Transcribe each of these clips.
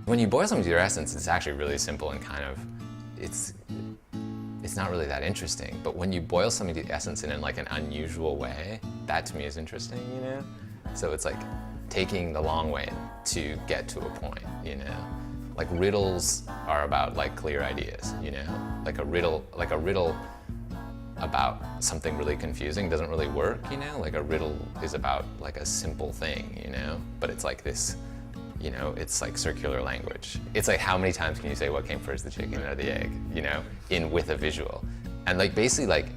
When you boil something to your essence, it's actually really simple and kind of, it's not really that interesting. But when you boil something to the essence in like an unusual way, that to me is interesting, you know? So it's like taking the long way to get to a point, you know? Like riddles are about like clear ideas, you know? Like a riddle about something really confusing doesn't really work, you know? Like a riddle is about like a simple thing, you know? But it's like this, you know, it's like circular language. It's like how many times can you say what came first, the chicken or the egg, you know, with a visual. And like basically like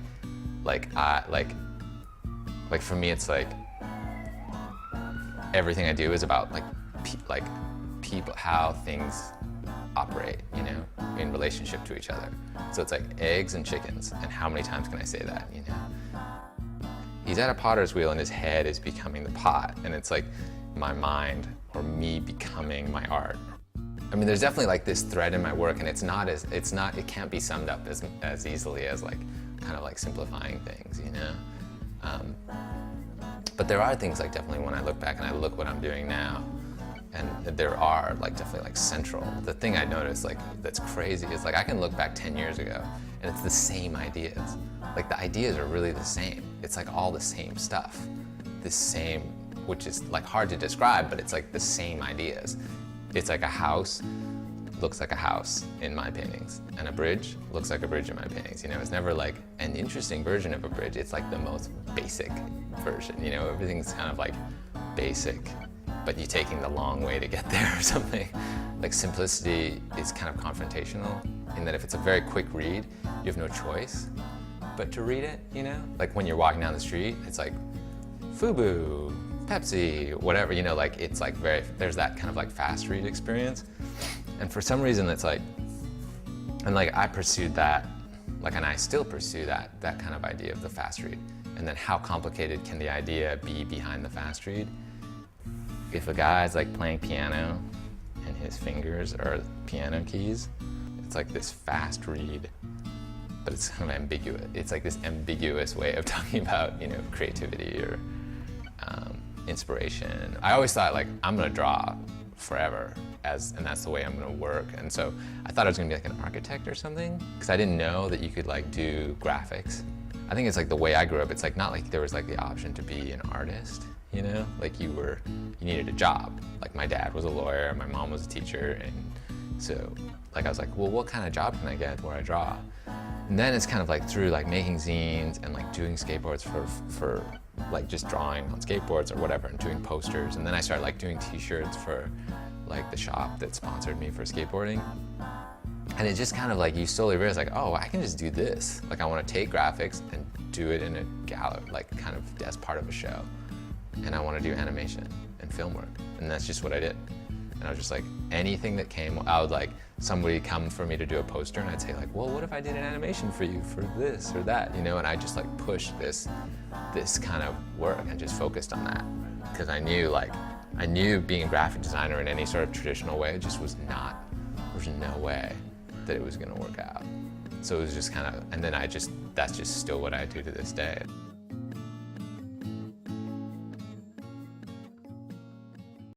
for me it's like everything I do is about like people, how things operate, you know, in relationship to each other. So it's like eggs and chickens, and how many times can I say that, you know? He's at a potter's wheel and his head is becoming the pot, and it's like my mind or me becoming my art. I mean, there's definitely like this thread in my work, and it can't be summed up as easily as like kind of like simplifying things, you know? But there are things like definitely when I look back and I look what I'm doing now, and there are like definitely like central. The thing I noticed like that's crazy is like I can look back 10 years ago and it's the same ideas. Like the ideas are really the same. It's like all the same stuff. This same, which is like hard to describe, but it's like the same ideas. It's like a house looks like a house in my paintings, and a bridge looks like a bridge in my paintings. You know, it's never like an interesting version of a bridge. It's like the most basic version. You know, everything's kind of like basic, but you're taking the long way to get there or something. Like simplicity is kind of confrontational in that if it's a very quick read, you have no choice but to read it, you know? Like when you're walking down the street, it's like FUBU, Pepsi, whatever, you know, like it's like there's that kind of like fast read experience. And for some reason it's like, and like I pursued that, like, and I still pursue that kind of idea of the fast read. And then how complicated can the idea be behind the fast read? If a guy's like playing piano and his fingers are piano keys, it's like this fast read, but it's kind of ambiguous. It's like this ambiguous way of talking about, you know, creativity or inspiration. I always thought like, I'm gonna draw forever, and that's the way I'm gonna work. And so I thought I was gonna be like an architect or something, because I didn't know that you could like do graphics. I think it's like the way I grew up, it's like not like there was like the option to be an artist, you know? Like you needed a job. Like my dad was a lawyer, my mom was a teacher, and so like I was like, well, what kind of job can I get where I draw? And then it's kind of like through like making zines and like doing skateboards for like just drawing on skateboards or whatever, and doing posters. And then I started like doing t-shirts for like the shop that sponsored me for skateboarding. And it just kind of like, you slowly realize like, oh, I can just do this. Like I want to take graphics and do it in a gallery, like kind of as part of a show. And I want to do animation and film work. And that's just what I did. And I was just like, anything that came, I would like, somebody come for me to do a poster and I'd say like, well, what if I did an animation for you for this or that, you know? And I just like pushed this kind of work and just focused on that. Because I knew being a graphic designer in any sort of traditional way just was not, there was no way that it was gonna work out. So it was just kind of, and then that's just still what I do to this day.